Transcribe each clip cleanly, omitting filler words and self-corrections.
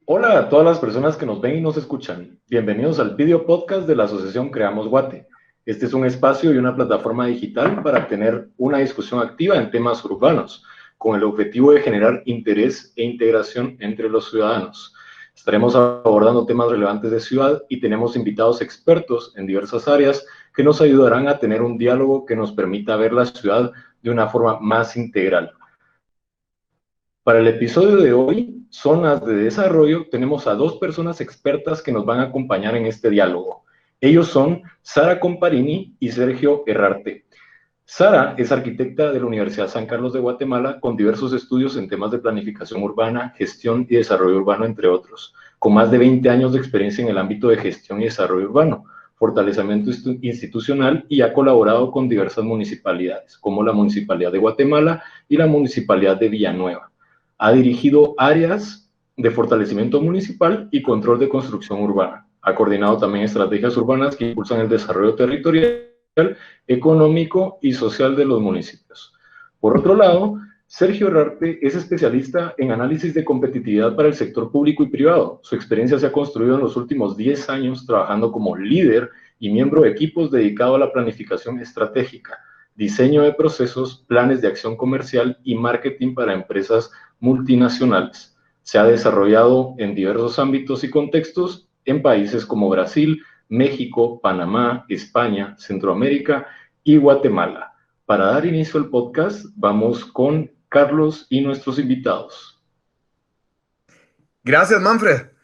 Hola a todas las personas que nos ven y nos escuchan. Bienvenidos al video podcast de la Asociación Creamos Guate. Este es un espacio y una plataforma digital para tener una discusión activa en temas urbanos, con el objetivo de generar interés e integración entre los ciudadanos. Estaremos abordando temas relevantes de ciudad y tenemos invitados expertos en diversas áreas que nos ayudarán a tener un diálogo que nos permita ver la ciudad de una forma más integral. Para el episodio de hoy, Zonas de Desarrollo, tenemos a dos personas expertas que nos van a acompañar en este diálogo. Ellos son Sara Comparini y Sergio Herrarte. Sara es arquitecta de la Universidad San Carlos de Guatemala con diversos estudios en temas de planificación urbana, gestión y desarrollo urbano, entre otros, con más de 20 años de experiencia en el ámbito de gestión y desarrollo urbano, fortalecimiento institucional y ha colaborado con diversas municipalidades, como la Municipalidad de Guatemala y la Municipalidad de Villanueva. Ha dirigido áreas de fortalecimiento municipal y control de construcción urbana. Ha coordinado también estrategias urbanas que impulsan el desarrollo territorial, económico y social de los municipios. Por otro lado, Sergio Herrarte es especialista en análisis de competitividad para el sector público y privado. Su experiencia se ha construido en los últimos 10 años trabajando como líder y miembro de equipos dedicados a la planificación estratégica, diseño de procesos, planes de acción comercial y marketing para empresas multinacionales. Se ha desarrollado en diversos ámbitos y contextos en países como Brasil, México, Panamá, España, Centroamérica y Guatemala. Para dar inicio al podcast, vamos con Carlos y nuestros invitados. Gracias, Manfred.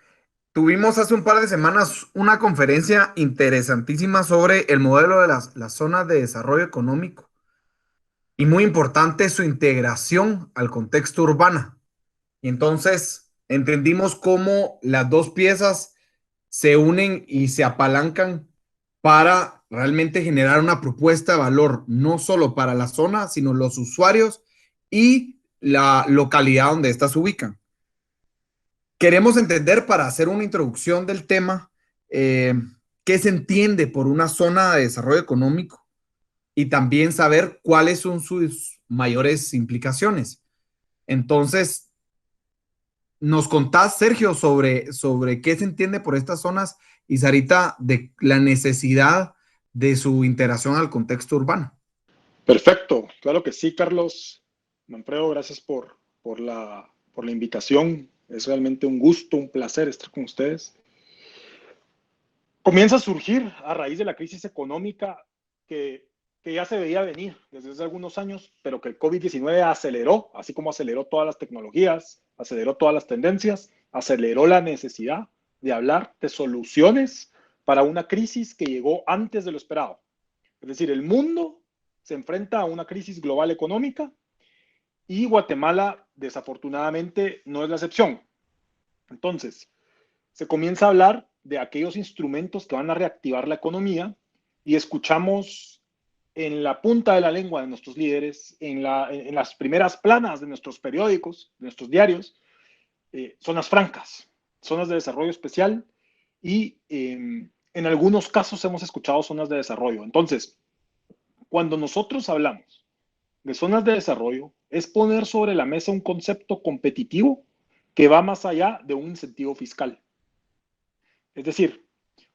Tuvimos hace un par de semanas una conferencia interesantísima sobre el modelo de las zonas de desarrollo económico y muy importante su integración al contexto urbano. Y entonces entendimos cómo las dos piezas se unen y se apalancan para realmente generar una propuesta de valor, no solo para la zona, sino los usuarios y la localidad donde éstas se ubican. Queremos entender para hacer una introducción del tema eh, qué se entiende por una zona de desarrollo económico y también saber cuáles son sus mayores implicaciones. Entonces, nos contás, Sergio, sobre qué se entiende por estas zonas y Sarita de la necesidad de su integración al contexto urbano. Perfecto, claro que sí, Carlos. Manfredo, gracias por la invitación. Es realmente un gusto, un placer estar con ustedes. Comienza a surgir a raíz de la crisis económica que, que ya se veía venir desde hace algunos años, pero que el COVID-19 aceleró, así como aceleró todas las tecnologías, aceleró todas las tendencias, aceleró la necesidad de hablar de soluciones para una crisis que llegó antes de lo esperado. Es decir, el mundo se enfrenta a una crisis global económica y Guatemala, desafortunadamente, no es la excepción. Entonces, se comienza a hablar de aquellos instrumentos que van a reactivar la economía y escuchamos en la punta de la lengua de nuestros líderes, en las primeras planas de nuestros periódicos, de nuestros diarios, zonas francas, zonas de desarrollo especial y en algunos casos hemos escuchado zonas de desarrollo. Entonces, cuando nosotros hablamos de zonas de desarrollo, es poner sobre la mesa un concepto competitivo que va más allá de un incentivo fiscal. Es decir,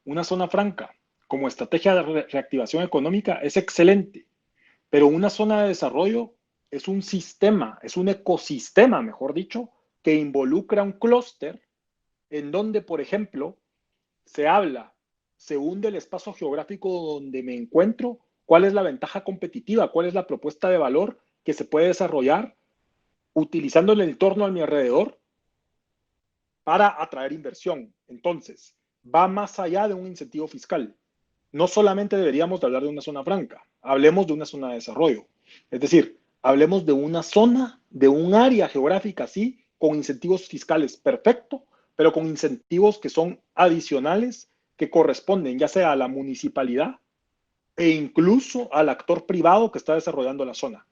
una zona franca como estrategia de reactivación económica es excelente, pero una zona de desarrollo es un sistema, es un ecosistema, mejor dicho, que involucra un clúster en donde, por ejemplo, se habla, según del espacio geográfico donde me encuentro, cuál es la ventaja competitiva, cuál es la propuesta de valor que se puede desarrollar utilizando el entorno a mi alrededor para atraer inversión. Entonces, va más allá de un incentivo fiscal. No solamente deberíamos de hablar de una zona franca, hablemos de una zona de desarrollo. Es decir, hablemos de una zona, de un área geográfica, sí, con incentivos fiscales, perfecto, pero con incentivos que son adicionales, que corresponden ya sea a la municipalidad e incluso al actor privado que está desarrollando la zona.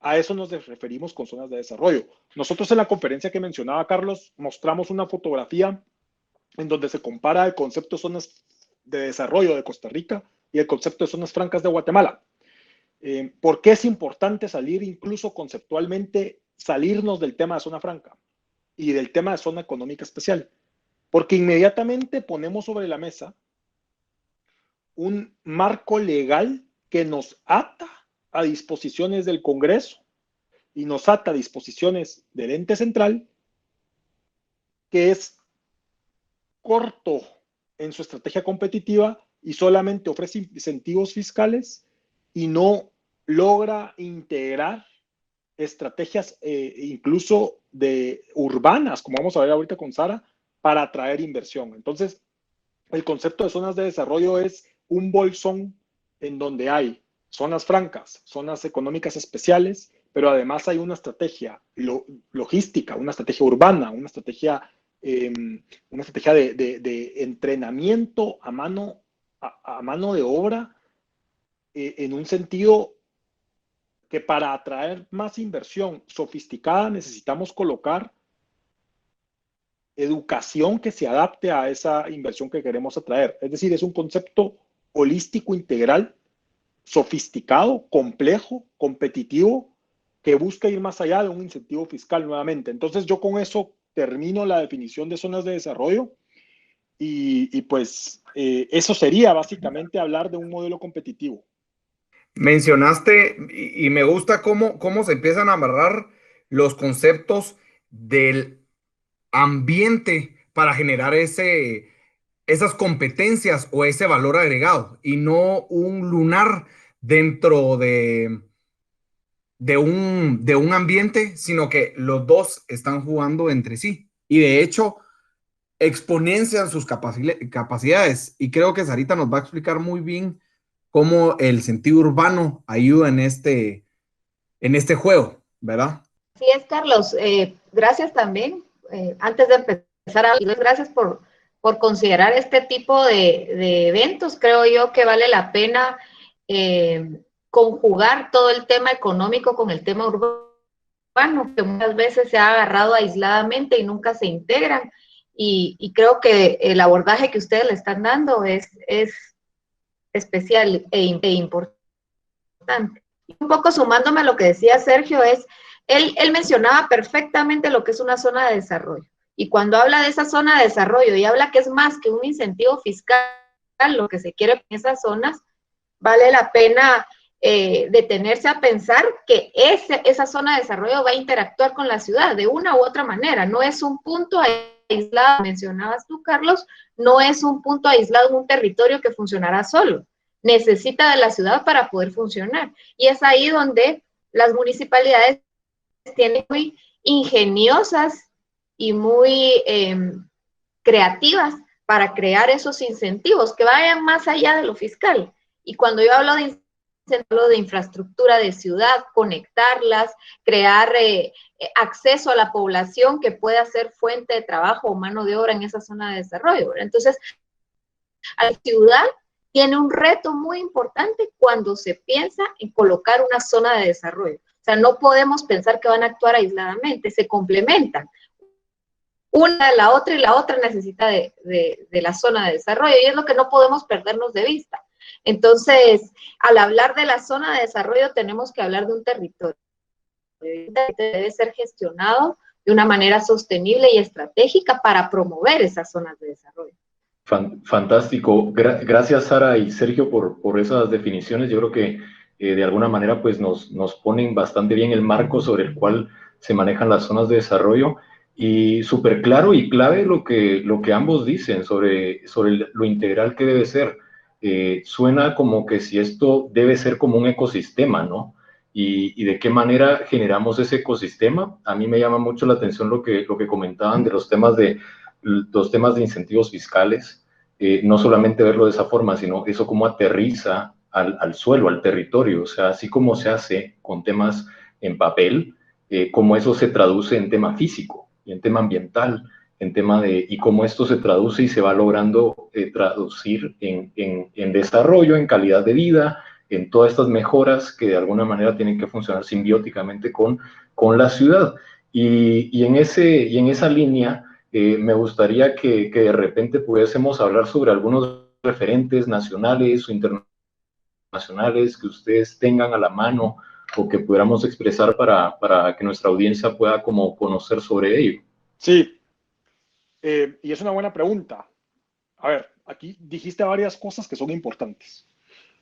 A eso nos referimos con zonas de desarrollo. Nosotros en la conferencia que mencionaba Carlos mostramos una fotografía en donde se compara el concepto de zonas de desarrollo de Costa Rica y el concepto de zonas francas de Guatemala. ¿Por qué es importante salir incluso conceptualmente, salirnos del tema de zona franca y del tema de zona económica especial? porque inmediatamente ponemos sobre la mesa un marco legal que nos ata a disposiciones del Congreso y nos ata a disposiciones del ente central, que es corto en su estrategia competitiva y solamente ofrece incentivos fiscales y no logra integrar estrategias incluso urbanas, como vamos a ver ahorita con Sara, para atraer inversión. Entonces, el concepto de zonas de desarrollo es un bolsón en donde hay zonas francas, zonas económicas especiales, pero además hay una estrategia logística, una estrategia urbana, una estrategia de entrenamiento a mano de obra, en un sentido que para atraer más inversión sofisticada necesitamos colocar educación que se adapte a esa inversión que queremos atraer. Es decir, es un concepto holístico, integral, sofisticado, complejo, competitivo, que busca ir más allá de un incentivo fiscal nuevamente. Entonces yo con eso termino la definición de zonas de desarrollo y pues eso sería básicamente hablar de un modelo competitivo. Mencionaste, y me gusta cómo se empiezan a amarrar los conceptos del ambiente para generar esas competencias o ese valor agregado y no un lunar dentro de un ambiente, sino que los dos están jugando entre sí y de hecho exponencian sus capacidades. Y creo que Sarita nos va a explicar muy bien cómo el sentido urbano ayuda en este juego, ¿verdad? Sí es, Carlos. Gracias también. Antes de empezar, gracias por considerar este tipo de eventos. Creo yo que vale la pena conjugar todo el tema económico con el tema urbano, que muchas veces se ha agarrado aisladamente y nunca se integran. Y creo que el abordaje que ustedes le están dando es especial e importante. Y un poco sumándome a lo que decía Sergio, él mencionaba perfectamente lo que es una zona de desarrollo. Y cuando habla de esa zona de desarrollo y habla que es más que un incentivo fiscal, lo que se quiere en esas zonas, vale la pena detenerse a pensar que esa zona de desarrollo va a interactuar con la ciudad de una u otra manera. No es un punto aislado, mencionabas tú, Carlos, no es un punto aislado en un territorio que funcionará solo. Necesita de la ciudad para poder funcionar. Y es ahí donde las municipalidades tienen muy ingeniosas y muy creativas para crear esos incentivos que vayan más allá de lo fiscal. Y cuando yo hablo de infraestructura de ciudad, conectarlas, crear acceso a la población que pueda ser fuente de trabajo o mano de obra en esa zona de desarrollo, ¿verdad? Entonces, a la ciudad tiene un reto muy importante cuando se piensa en colocar una zona de desarrollo. O sea, no podemos pensar que van a actuar aisladamente, se complementan. Una de la otra y la otra necesita de la zona de desarrollo y es lo que no podemos perdernos de vista. Entonces, al hablar de la zona de desarrollo tenemos que hablar de un territorio. Debe ser gestionado de una manera sostenible y estratégica para promover esas zonas de desarrollo. Fantástico. Gracias, Sara y Sergio, por esas definiciones. Yo creo que de alguna manera pues nos ponen bastante bien el marco sobre el cual se manejan las zonas de desarrollo y súper claro y clave lo que ambos dicen sobre lo integral que debe ser. Suena como que si esto debe ser como un ecosistema, ¿no? Y de qué manera generamos ese ecosistema. A mí me llama mucho la atención lo que comentaban de los temas de incentivos fiscales, no solamente verlo de esa forma, sino eso cómo aterriza al suelo, al territorio, o sea, así como se hace con temas en papel, cómo eso se traduce en tema físico y en tema ambiental, y cómo esto se traduce y se va logrando traducir en desarrollo, en calidad de vida, en todas estas mejoras que de alguna manera tienen que funcionar simbióticamente con la ciudad. Y en esa línea, me gustaría que de repente pudiésemos hablar sobre algunos referentes nacionales o internacionales que ustedes tengan a la mano o que pudiéramos expresar para que nuestra audiencia pueda como conocer sobre ello. Sí. Y es una buena pregunta. A ver, aquí dijiste varias cosas que son importantes.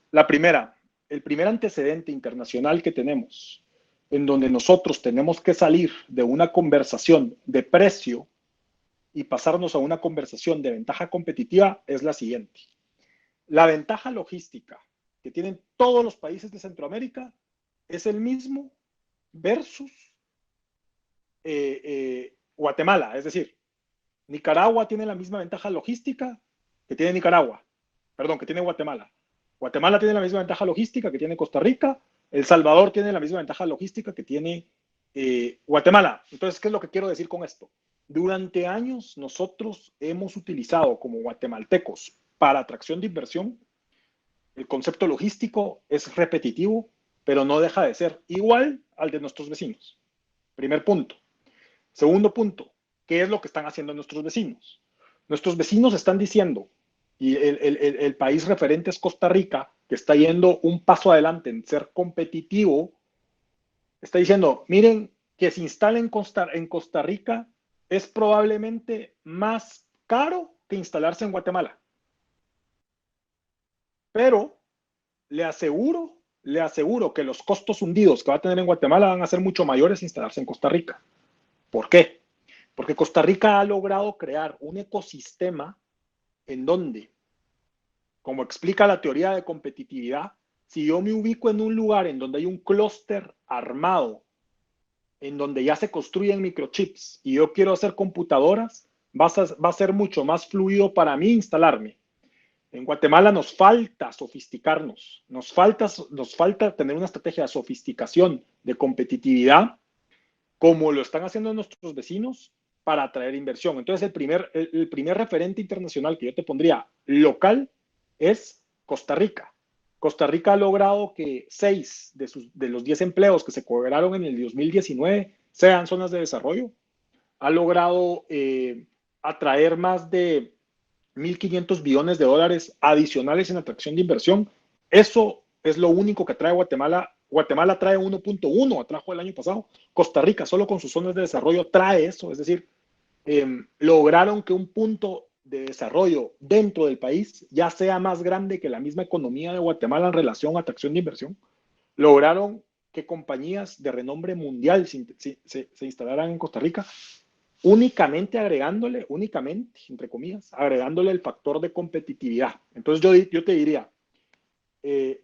La primera, el primer antecedente internacional que tenemos, en donde nosotros tenemos que salir de una conversación de precio y pasarnos a una conversación de ventaja competitiva, es la siguiente. La ventaja logística que tienen todos los países de Centroamérica es el mismo versus Guatemala. Es decir, Nicaragua tiene la misma ventaja logística que tiene Nicaragua, perdón, que tiene Guatemala. Guatemala tiene la misma ventaja logística que tiene Costa Rica. El Salvador tiene la misma ventaja logística que tiene Guatemala. Entonces, ¿qué es lo que quiero decir con esto? Durante años nosotros hemos utilizado como guatemaltecos para atracción de inversión. El concepto logístico es repetitivo, pero no deja de ser igual al de nuestros vecinos. Primer punto. Segundo punto, ¿qué es lo que están haciendo nuestros vecinos? Nuestros vecinos están diciendo, y el país referente es Costa Rica, que está yendo un paso adelante en ser competitivo, está diciendo, miren, que se instale en Costa Rica es probablemente más caro que instalarse en Guatemala. Pero le aseguro que los costos hundidos que va a tener en Guatemala van a ser mucho mayores instalarse en Costa Rica. ¿Por qué? Porque Costa Rica ha logrado crear un ecosistema en donde, como explica la teoría de competitividad, si yo me ubico en un lugar en donde hay un clúster armado, en donde ya se construyen microchips y yo quiero hacer computadoras, va a ser mucho más fluido para mí instalarme. En Guatemala nos falta sofisticarnos, nos falta tener una estrategia de sofisticación, de competitividad, como lo están haciendo nuestros vecinos para atraer inversión. Entonces, el primer referente internacional que yo te pondría local es Costa Rica. Costa Rica ha logrado que 6 de los 10 empleos que se cobraron en el 2019 sean zonas de desarrollo. Ha logrado atraer más de 1.500 billones de dólares adicionales en atracción de inversión. Eso es lo único que trae Guatemala. Guatemala trae 1.1, atrajo el año pasado. Costa Rica, solo con sus zonas de desarrollo, trae eso. Es decir, lograron que un punto de desarrollo dentro del país ya sea más grande que la misma economía de Guatemala en relación a atracción de inversión. Lograron que compañías de renombre mundial se instalaran en Costa Rica, únicamente, entre comillas, agregándole el factor de competitividad. Entonces yo te diría,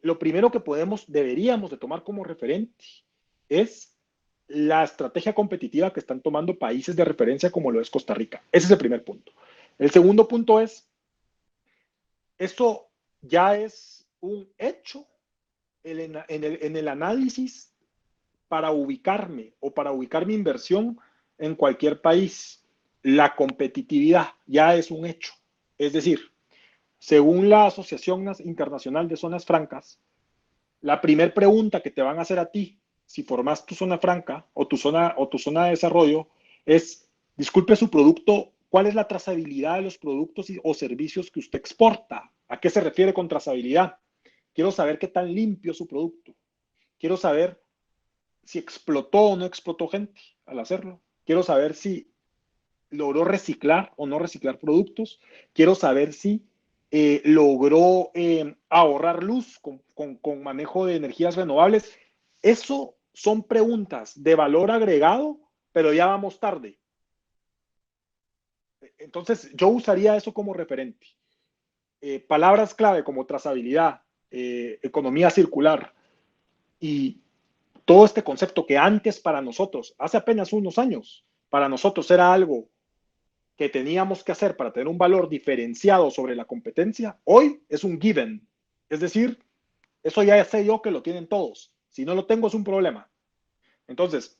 lo primero que deberíamos de tomar como referente es la estrategia competitiva que están tomando países de referencia como lo es Costa Rica. Ese es el primer punto. El segundo punto es, esto ya es un hecho en el análisis para ubicarme o para ubicar mi inversión en cualquier país. La competitividad ya es un hecho. Es decir, según la Asociación Internacional de Zonas Francas, la primera pregunta que te van a hacer a ti si formas tu zona franca o tu zona de desarrollo es, disculpe su producto, ¿cuál es la trazabilidad de los productos o servicios que usted exporta? ¿A qué se refiere con trazabilidad? Quiero saber qué tan limpio es su producto. Quiero saber si explotó o no explotó gente al hacerlo. Quiero saber si logró reciclar o no reciclar productos. Quiero saber si logró ahorrar luz con manejo de energías renovables. Eso son preguntas de valor agregado, pero ya vamos tarde. Entonces, yo usaría eso como referente. Palabras clave como trazabilidad, economía circular y todo este concepto que antes para nosotros, hace apenas unos años, para nosotros era algo que teníamos que hacer para tener un valor diferenciado sobre la competencia, hoy es un given. Es decir, eso ya sé yo que lo tienen todos. Si no lo tengo es un problema. Entonces,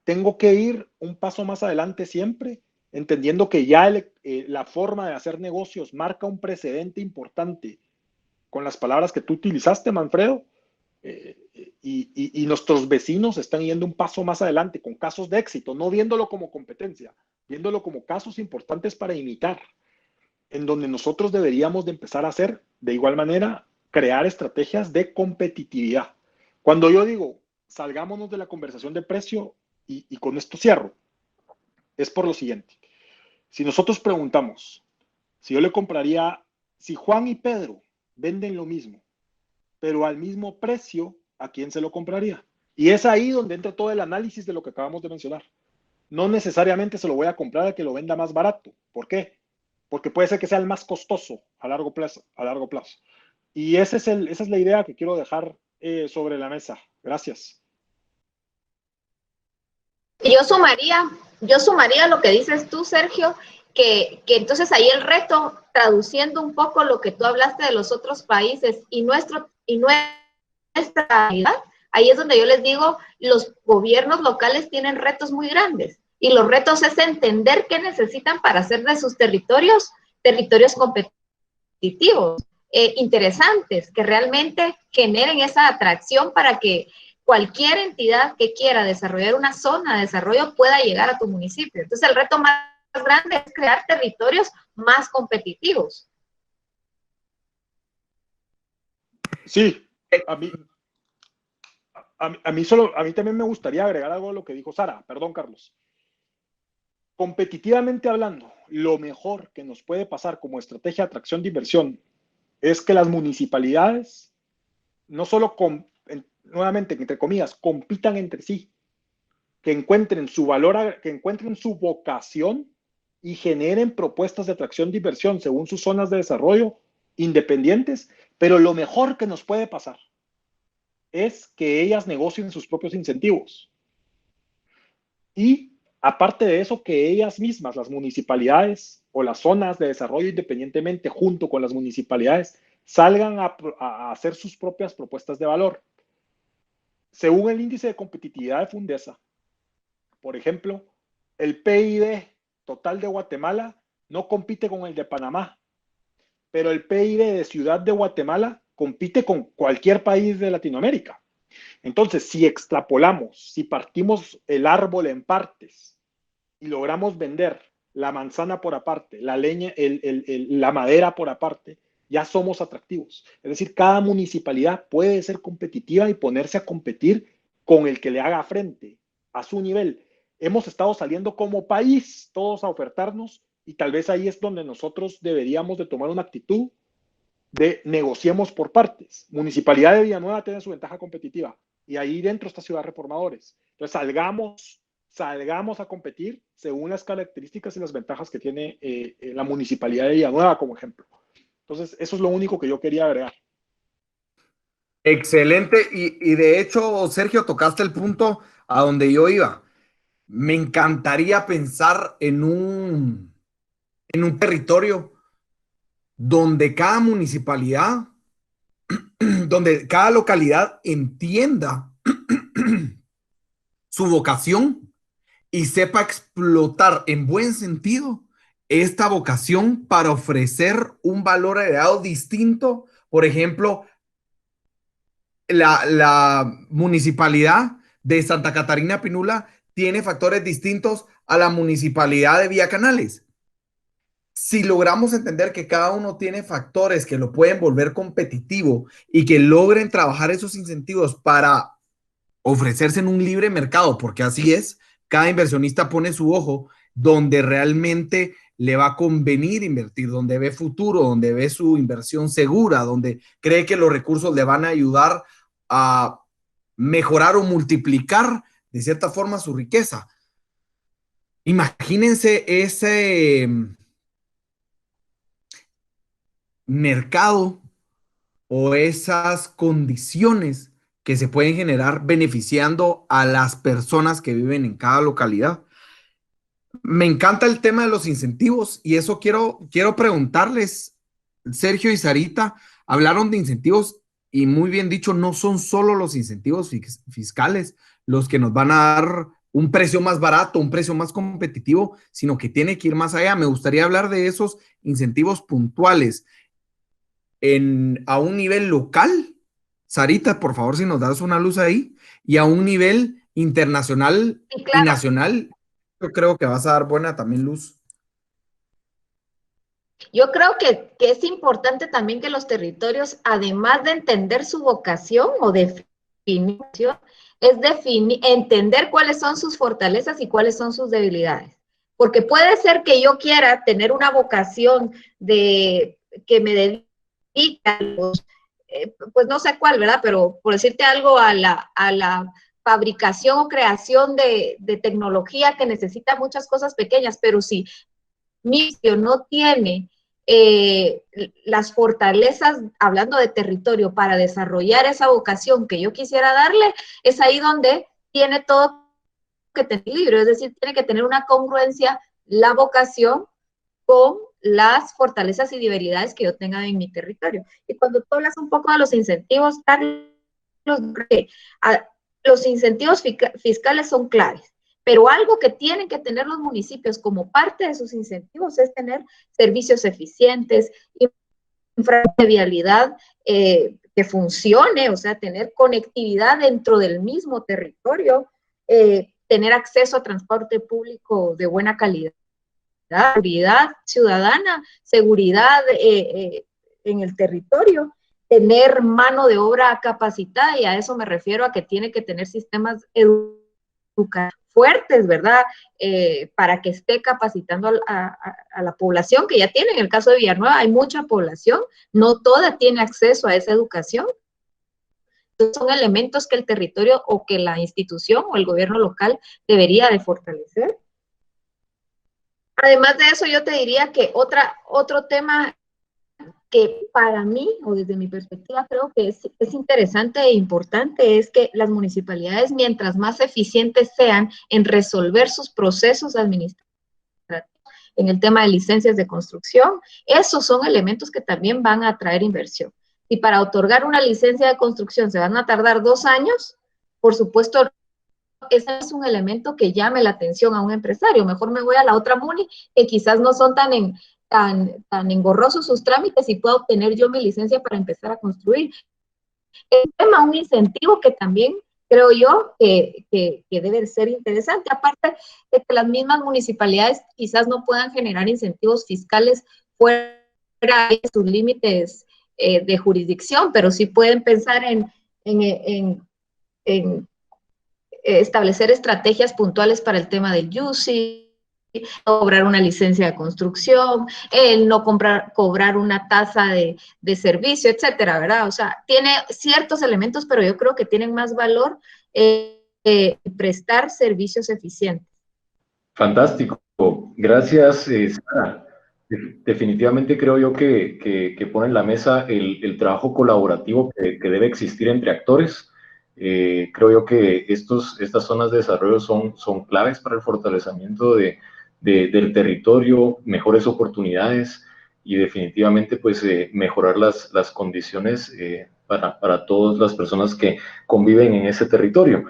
tengo que ir un paso más adelante siempre, entendiendo que ya la forma de hacer negocios marca un precedente importante con las palabras que tú utilizaste, Manfredo, y nuestros vecinos están yendo un paso más adelante con casos de éxito, no viéndolo como competencia, viéndolo como casos importantes para imitar, en donde nosotros deberíamos de empezar a hacer, de igual manera, crear estrategias de competitividad. Cuando yo digo, salgámonos de la conversación de precio, y con esto cierro, es por lo siguiente. Si nosotros preguntamos, si yo le compraría, si Juan y Pedro venden lo mismo, pero al mismo precio, ¿a quién se lo compraría? Y es ahí donde entra todo el análisis de lo que acabamos de mencionar. No necesariamente se lo voy a comprar al que lo venda más barato. ¿Por qué? Porque puede ser que sea el más costoso a largo plazo. Y esa es la idea que quiero dejar sobre la mesa. Gracias. Yo sumaría lo que dices tú, Sergio, que entonces ahí el reto, traduciendo un poco lo que tú hablaste de los otros países y nuestra realidad, ahí es donde yo les digo, los gobiernos locales tienen retos muy grandes y los retos es entender qué necesitan para hacer de sus territorios competitivos, interesantes, que realmente generen esa atracción para que cualquier entidad que quiera desarrollar una zona de desarrollo pueda llegar a tu municipio. Entonces, el reto más grande es crear territorios más competitivos. Sí, a mí también me gustaría agregar algo a lo que dijo Sara. Perdón, Carlos. Competitivamente hablando, lo mejor que nos puede pasar como estrategia de atracción de inversión es que las municipalidades no solo nuevamente, entre comillas, compitan entre sí, que encuentren su valor, que encuentren su vocación y generen propuestas de atracción de inversión según sus zonas de desarrollo independientes, pero lo mejor que nos puede pasar es que ellas negocien sus propios incentivos. Y aparte de eso, que ellas mismas, las municipalidades o las zonas de desarrollo independientemente junto con las municipalidades, salgan a hacer sus propias propuestas de valor. Según el índice de competitividad de Fundesa, por ejemplo, el PIB total de Guatemala no compite con el de Panamá, pero el PIB de Ciudad de Guatemala compite con cualquier país de Latinoamérica. Entonces, si extrapolamos, si partimos el árbol en partes y logramos vender la manzana por aparte, la leña, la madera por aparte, ya somos atractivos. Es decir, cada municipalidad puede ser competitiva y ponerse a competir con el que le haga frente a su nivel. Hemos estado saliendo como país todos a ofertarnos y tal vez ahí es donde nosotros deberíamos de tomar una actitud de negociemos por partes. Municipalidad de Villanueva tiene su ventaja competitiva y ahí dentro está Ciudad Reformadores. Entonces salgamos a competir según las características y las ventajas que tiene la Municipalidad de Villanueva como ejemplo. Entonces, eso es lo único que yo quería agregar. Excelente. Y de hecho, Sergio, tocaste el punto a donde yo iba. Me encantaría pensar en un territorio donde cada municipalidad, donde cada localidad entienda su vocación y sepa explotar en buen sentido esta vocación para ofrecer un valor agregado distinto. Por ejemplo, la municipalidad de Santa Catarina Pinula tiene factores distintos a la municipalidad de Villa Canales. Si logramos entender que cada uno tiene factores que lo pueden volver competitivo y que logren trabajar esos incentivos para ofrecerse en un libre mercado, porque así es, cada inversionista pone su ojo donde realmente le va a convenir invertir, donde ve futuro, donde ve su inversión segura, donde cree que los recursos le van a ayudar a mejorar o multiplicar de cierta forma su riqueza. Imagínense ese mercado o esas condiciones que se pueden generar beneficiando a las personas que viven en cada localidad. Me encanta el tema de los incentivos y eso quiero preguntarles, Sergio y Sarita, hablaron de incentivos y muy bien dicho, no son solo los incentivos fiscales los que nos van a dar un precio más barato, un precio más competitivo, sino que tiene que ir más allá. Me gustaría hablar de esos incentivos puntuales a un nivel local. Sarita, por favor, si nos das una luz ahí, y a un nivel internacional Sí, claro. y nacional, yo creo que vas a dar buena también luz. Yo creo que es importante también que los territorios, además de entender su vocación o definición, es entender cuáles son sus fortalezas y cuáles son sus debilidades. porque puede ser que yo quiera tener una vocación de que me dedique a los, pues no sé cuál, ¿verdad? Pero por decirte algo, a la fabricación o creación de tecnología que necesita muchas cosas pequeñas, pero si mi sitio no tiene las fortalezas, hablando de territorio, para desarrollar esa vocación que yo quisiera darle, es ahí donde tiene todo que tener equilibrio, es decir, tiene que tener una congruencia la vocación con las fortalezas y debilidades que yo tenga en mi territorio. Y cuando tú hablas un poco de los incentivos, Carlos, los incentivos fiscales son claves, pero algo que tienen que tener los municipios como parte de sus incentivos es tener servicios eficientes, infraestructura de vialidad que funcione, o sea, tener conectividad dentro del mismo territorio, tener acceso a transporte público de buena calidad, seguridad ciudadana, seguridad en el territorio, tener mano de obra capacitada, y a eso me refiero a que tiene que tener sistemas educativos fuertes, ¿verdad? Para que esté capacitando a la población que ya tiene. En el caso de Villanueva hay mucha población, no toda tiene acceso a esa educación. Entonces son elementos que el territorio o que la institución o el gobierno local debería de fortalecer. Además de eso, yo te diría que otro tema que para mí, o desde mi perspectiva, creo que es interesante e importante, es que las municipalidades, mientras más eficientes sean en resolver sus procesos administrativos, en el tema de licencias de construcción, esos son elementos que también van a atraer inversión. Y para otorgar una licencia de construcción se van a tardar 2 años, por supuesto, ese es un elemento que llame la atención a un empresario. Mejor me voy a la otra muni, que quizás no son tan engorrosos sus trámites, y puedo obtener yo mi licencia para empezar a construir. El tema, un incentivo que también creo yo que debe ser interesante, aparte de que las mismas municipalidades quizás no puedan generar incentivos fiscales fuera de sus límites de jurisdicción, pero sí pueden pensar en establecer estrategias puntuales para el tema del UCI, cobrar una licencia de construcción, el no cobrar una tasa de servicio, etcétera, ¿verdad? O sea, tiene ciertos elementos, pero yo creo que tienen más valor prestar servicios eficientes. Fantástico. Gracias, Sara. Definitivamente creo yo que pone en la mesa el trabajo colaborativo que debe existir entre actores. Creo yo que estas zonas de desarrollo son claves para el fortalecimiento del territorio, mejores oportunidades y definitivamente pues mejorar las condiciones para todas las personas que conviven en ese territorio.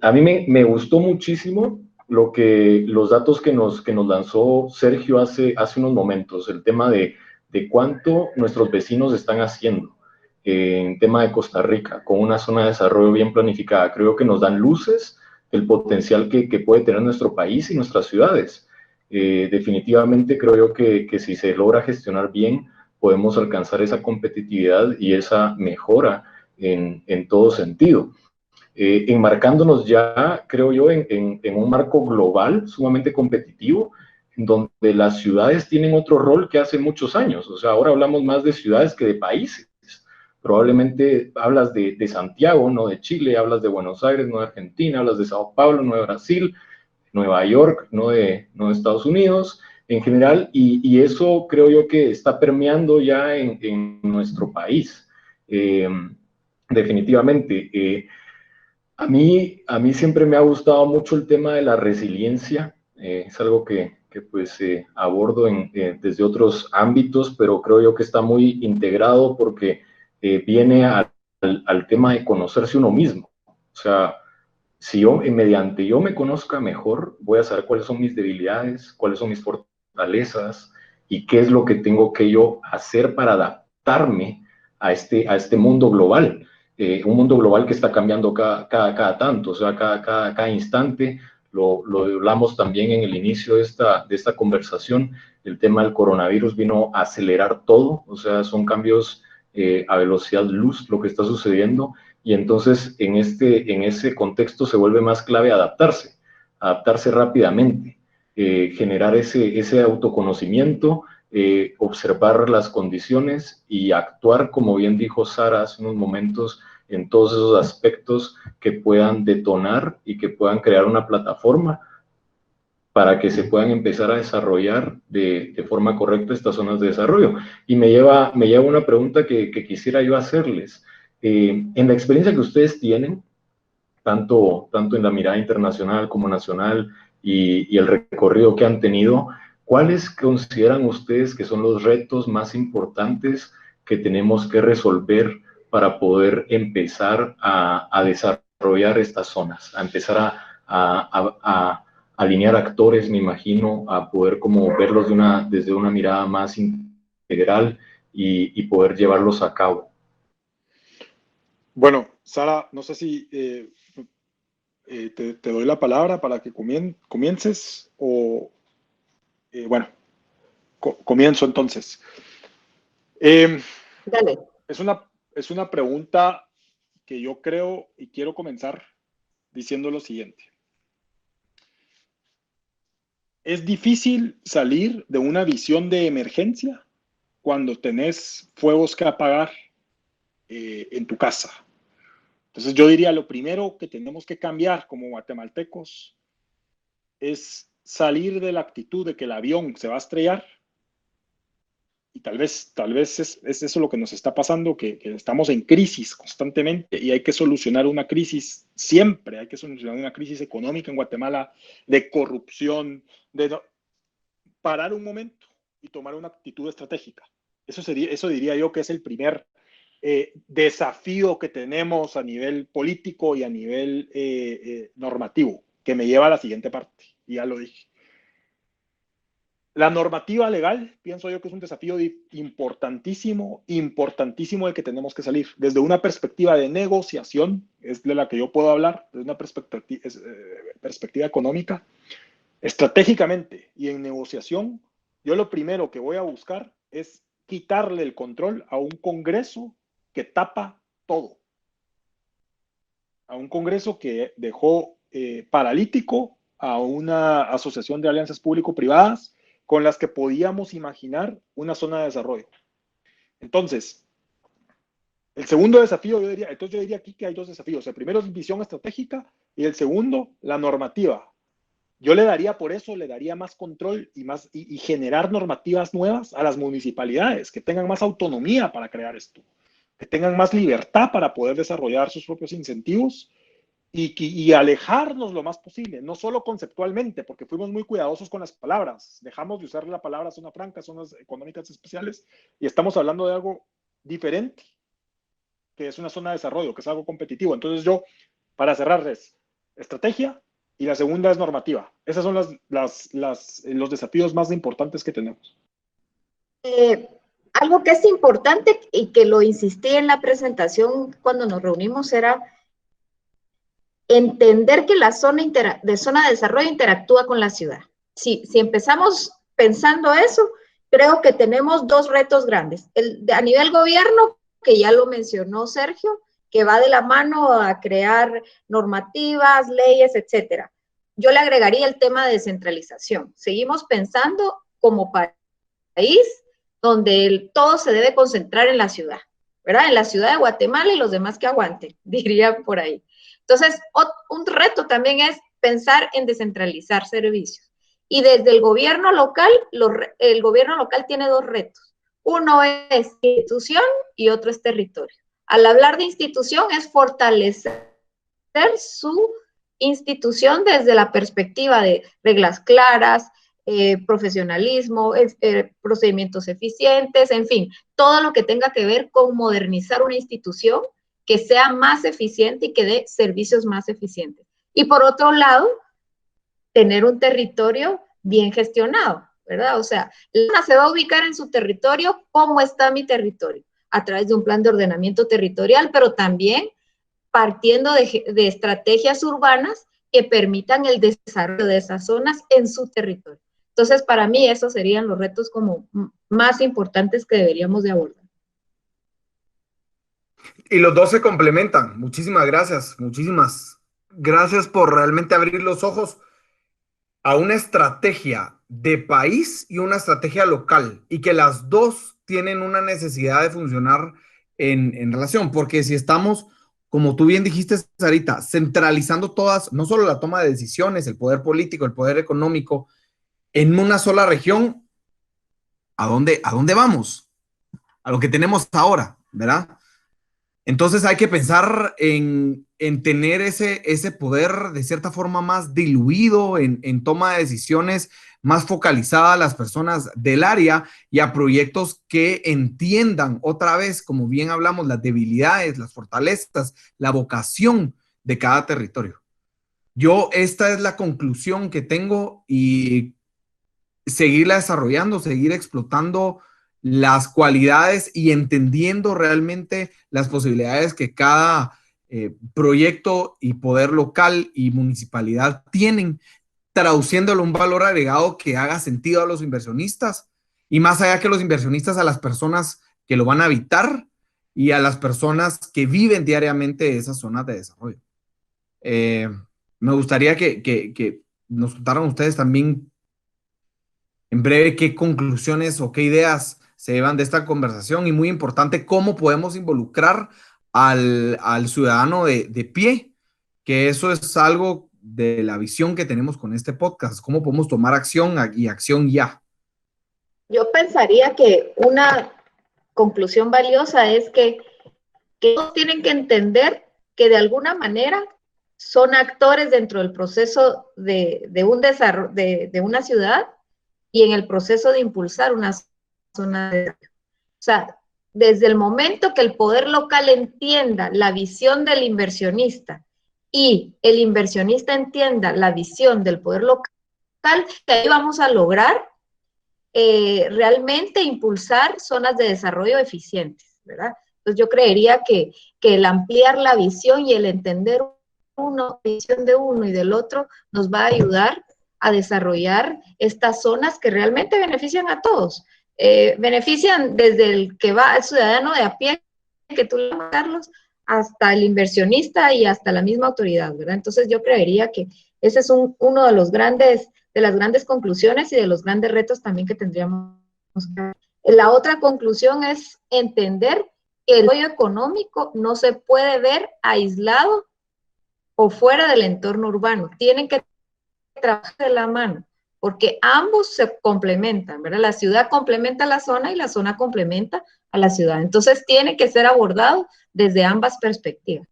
A mí me gustó muchísimo los datos que nos lanzó Sergio hace unos momentos, el tema de cuánto nuestros vecinos están haciendo en tema de Costa Rica, con una zona de desarrollo bien planificada. Creo que nos dan luces del potencial que puede tener nuestro país y nuestras ciudades. Definitivamente creo yo que si se logra gestionar bien, podemos alcanzar esa competitividad y esa mejora en todo sentido. Enmarcándonos ya, creo yo, en un marco global sumamente competitivo, en donde las ciudades tienen otro rol que hace muchos años. O sea, ahora hablamos más de ciudades que de países. Probablemente hablas de Santiago, no de Chile, hablas de Buenos Aires, no de Argentina, hablas de Sao Paulo, no de Brasil, Nueva York, no de Estados Unidos en general, y eso creo yo que está permeando ya en nuestro país. Definitivamente. A mí siempre me ha gustado mucho el tema de la resiliencia, es algo que pues abordo desde otros ámbitos, pero creo yo que está muy integrado porque viene al tema de conocerse uno mismo. O sea, si mediante yo me conozca mejor, voy a saber cuáles son mis debilidades, cuáles son mis fortalezas y qué es lo que tengo que yo hacer para adaptarme a este mundo global. Un mundo global que está cambiando cada tanto, o sea, cada instante. Lo hablamos también en el inicio de esta conversación. El tema del coronavirus vino a acelerar todo, o sea, son cambios a velocidad luz lo que está sucediendo, y entonces en ese contexto se vuelve más clave adaptarse rápidamente. generar ese autoconocimiento, observar las condiciones y actuar, como bien dijo Sara hace unos momentos, en todos esos aspectos que puedan detonar y que puedan crear una plataforma para que se puedan empezar a desarrollar de forma correcta estas zonas de desarrollo. Y me lleva a una pregunta que quisiera yo hacerles. En la experiencia que ustedes tienen, tanto en la mirada internacional como nacional y el recorrido que han tenido, ¿cuáles consideran ustedes que son los retos más importantes que tenemos que resolver para poder empezar a desarrollar estas zonas, a empezar a alinear actores, me imagino, a poder como verlos desde una mirada más integral y poder llevarlos a cabo? Bueno, Sara, no sé si te doy la palabra para que comiences o, bueno, comienzo entonces. Dale. Es una pregunta que yo creo y quiero comenzar diciendo lo siguiente. Es difícil salir de una visión de emergencia cuando tenés fuegos que apagar en tu casa. Entonces yo diría lo primero que tenemos que cambiar como guatemaltecos es salir de la actitud de que el avión se va a estrellar y tal vez es eso lo que nos está pasando, que estamos en crisis constantemente y hay que solucionar una crisis siempre, hay que solucionar una crisis económica en Guatemala, de corrupción, parar un momento y tomar una actitud estratégica. Eso diría yo que es el primer desafío que tenemos a nivel político y a nivel normativo, que me lleva a la siguiente parte, y ya lo dije. La normativa legal, pienso yo que es un desafío importantísimo del que tenemos que salir. Desde una perspectiva de negociación, es de la que yo puedo hablar, desde una perspectiva económica, estratégicamente y en negociación, yo lo primero que voy a buscar es quitarle el control a un Congreso que tapa todo. A un Congreso que dejó paralítico a una asociación de alianzas público-privadas con las que podíamos imaginar una zona de desarrollo. Entonces, el segundo desafío, yo diría aquí que hay dos desafíos. El primero es visión estratégica y el segundo, la normativa. Yo le daría más control y generar normativas nuevas a las municipalidades, que tengan más autonomía para crear esto, que tengan más libertad para poder desarrollar sus propios incentivos y alejarnos lo más posible, no solo conceptualmente, porque fuimos muy cuidadosos con las palabras, dejamos de usar la palabra zona franca, zonas económicas especiales, y estamos hablando de algo diferente, que es una zona de desarrollo, que es algo competitivo. Entonces yo, para cerrarles, estrategia, y la segunda es normativa. Esos son los desafíos más importantes que tenemos. Algo que es importante y que lo insistí en la presentación cuando nos reunimos era entender que la zona de desarrollo interactúa con la ciudad. Si empezamos pensando eso, creo que tenemos dos retos grandes. A nivel gobierno, que ya lo mencionó Sergio, que va de la mano a crear normativas, leyes, etcétera. Yo le agregaría el tema de descentralización. Seguimos pensando como país donde todo se debe concentrar en la ciudad, ¿verdad? En la ciudad de Guatemala y los demás que aguanten, diría por ahí. Entonces, un reto también es pensar en descentralizar servicios. Y desde el gobierno local, el gobierno local tiene dos retos. Uno es institución y otro es territorio. Al hablar de institución es fortalecer su institución desde la perspectiva de reglas claras, profesionalismo, procedimientos eficientes, en fin, todo lo que tenga que ver con modernizar una institución que sea más eficiente y que dé servicios más eficientes. Y por otro lado, tener un territorio bien gestionado, ¿verdad? O sea, la zona se va a ubicar en su territorio, ¿cómo está mi territorio? A través de un plan de ordenamiento territorial, pero también partiendo de estrategias urbanas que permitan el desarrollo de esas zonas en su territorio. Entonces, para mí, esos serían los retos como más importantes que deberíamos de abordar. Y los dos se complementan. Muchísimas gracias por realmente abrir los ojos a una estrategia de país y una estrategia local, y que las dos tienen una necesidad de funcionar en relación, porque si estamos, como tú bien dijiste, Sarita, centralizando todas, no solo la toma de decisiones, el poder político, el poder económico, en una sola región, a dónde vamos? A lo que tenemos ahora, ¿verdad? Entonces hay que pensar en tener ese poder de cierta forma más diluido en toma de decisiones, más focalizada a las personas del área y a proyectos que entiendan otra vez, como bien hablamos, las debilidades, las fortalezas, la vocación de cada territorio. Esta es la conclusión que tengo, y seguirla desarrollando, seguir explotando las cualidades y entendiendo realmente las posibilidades que cada proyecto y poder local y municipalidad tienen, traduciéndolo a un valor agregado que haga sentido a los inversionistas, y más allá que los inversionistas, a las personas que lo van a habitar y a las personas que viven diariamente esas zonas de desarrollo. Eh, Me gustaría que nos contaran ustedes también en breve qué conclusiones o qué ideas se llevan de esta conversación, y muy importante, cómo podemos involucrar al ciudadano de pie, que eso es algo de la visión que tenemos con este podcast, cómo podemos tomar acción y acción ya. Yo pensaría que una conclusión valiosa es que todos tienen que entender que de alguna manera son actores dentro del proceso de un desarrollo de una ciudad y en el proceso de impulsar una zona de desarrollo. O sea, desde el momento que el poder local entienda la visión del inversionista y el inversionista entienda la visión del poder local, ahí vamos a lograr realmente impulsar zonas de desarrollo eficientes, ¿verdad? Entonces yo creería que el ampliar la visión y el entender la visión de uno y del otro nos va a ayudar a desarrollar estas zonas que realmente benefician a todos. Benefician desde el que va al ciudadano de a pie, que tú le llamas, Carlos, hasta el inversionista y hasta la misma autoridad, ¿verdad? Entonces yo creería que ese es uno de las grandes conclusiones y de los grandes retos también que tendríamos. La otra conclusión es entender que el desarrollo económico no se puede ver aislado o fuera del entorno urbano. Tienen que trabajar de la mano, porque ambos se complementan, ¿verdad? La ciudad complementa a la zona y la zona complementa a la ciudad. Entonces tiene que ser abordado desde ambas perspectivas.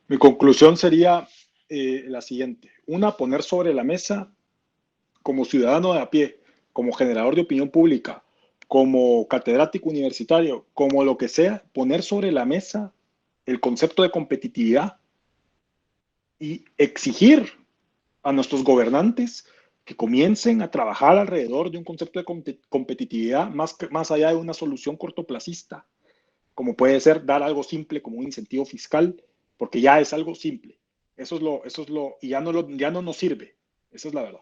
Mi conclusión sería la siguiente. Una, poner sobre la mesa como ciudadano de a pie, como generador de opinión pública, como catedrático universitario, como lo que sea, poner sobre la mesa el concepto de competitividad y exigir a nuestros gobernantes que comiencen a trabajar alrededor de un concepto de competitividad más allá de una solución cortoplacista, como puede ser dar algo simple como un incentivo fiscal, porque ya es algo simple. Eso es lo, y ya no nos sirve. Esa es la verdad.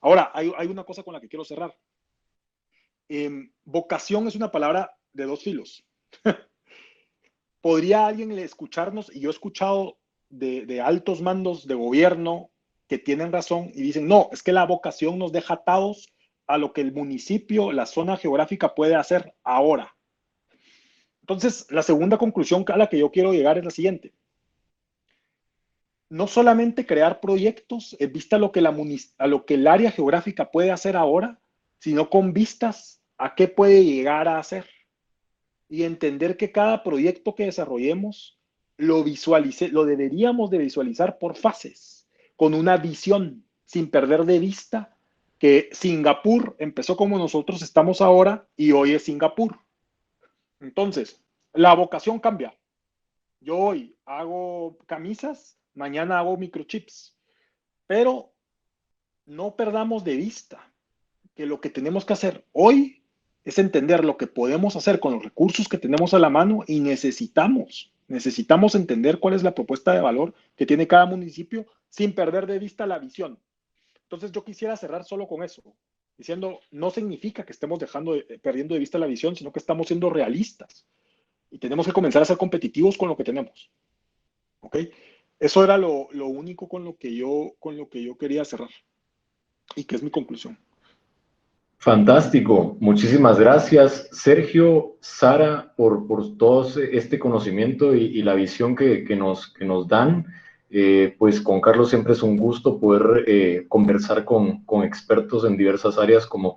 Ahora, hay una cosa con la que quiero cerrar. Vocación es una palabra de dos filos. ¿Podría alguien escucharnos? Y yo he escuchado de altos mandos de gobierno que tienen razón y dicen, no, es que la vocación nos deja atados a lo que el municipio, la zona geográfica puede hacer ahora. Entonces, la segunda conclusión a la que yo quiero llegar es la siguiente. No solamente crear proyectos en vista a lo que el área geográfica puede hacer ahora, sino con vistas a qué puede llegar a hacer. Y entender que cada proyecto que desarrollemos lo deberíamos de visualizar por fases, con una visión, sin perder de vista que Singapur empezó como nosotros estamos ahora y hoy es Singapur. Entonces, la vocación cambia. Yo hoy hago camisas, mañana hago microchips, pero no perdamos de vista que lo que tenemos que hacer hoy es entender lo que podemos hacer con los recursos que tenemos a la mano y necesitamos entender cuál es la propuesta de valor que tiene cada municipio sin perder de vista la visión. Entonces yo quisiera cerrar solo con eso, diciendo, no significa que estemos perdiendo de vista la visión, sino que estamos siendo realistas y tenemos que comenzar a ser competitivos con lo que tenemos. ¿Ok? Eso era lo único con lo que yo quería cerrar y que es mi conclusión. Fantástico, muchísimas gracias Sergio, Sara, por todo este conocimiento y la visión que nos dan. Pues con Carlos siempre es un gusto poder conversar con expertos en diversas áreas como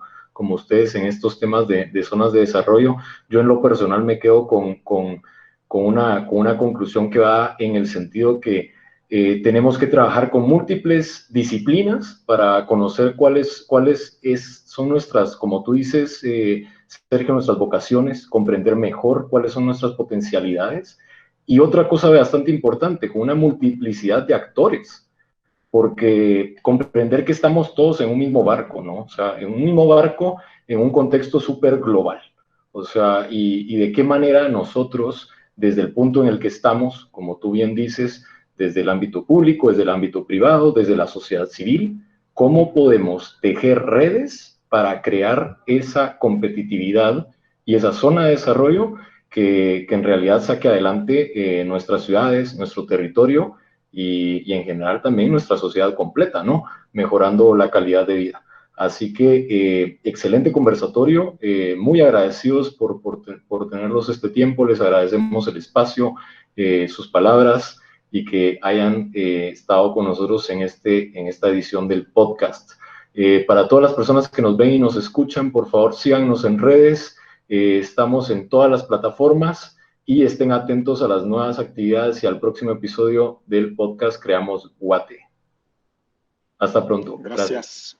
ustedes en estos temas de zonas de desarrollo. Yo en lo personal me quedo con una conclusión que va en el sentido que tenemos que trabajar con múltiples disciplinas para conocer cuáles son nuestras, como tú dices, Sergio, nuestras vocaciones, comprender mejor cuáles son nuestras potencialidades. Y otra cosa bastante importante, con una multiplicidad de actores, porque comprender que estamos todos en un mismo barco, ¿no? O sea, en un mismo barco, en un contexto súper global. O sea, y de qué manera nosotros, desde el punto en el que estamos, como tú bien dices, desde el ámbito público, desde el ámbito privado, desde la sociedad civil, cómo podemos tejer redes para crear esa competitividad y esa zona de desarrollo que en realidad saque adelante nuestras ciudades, nuestro territorio y en general también nuestra sociedad completa, ¿no? Mejorando la calidad de vida. Así que excelente conversatorio, muy agradecidos por tenerlos este tiempo, les agradecemos el espacio, sus palabras y que hayan estado con nosotros en esta edición del podcast. Para todas las personas que nos ven y nos escuchan, por favor síganos en redes, estamos en todas las plataformas y estén atentos a las nuevas actividades y al próximo episodio del podcast Creamos Guate. Hasta pronto. Gracias.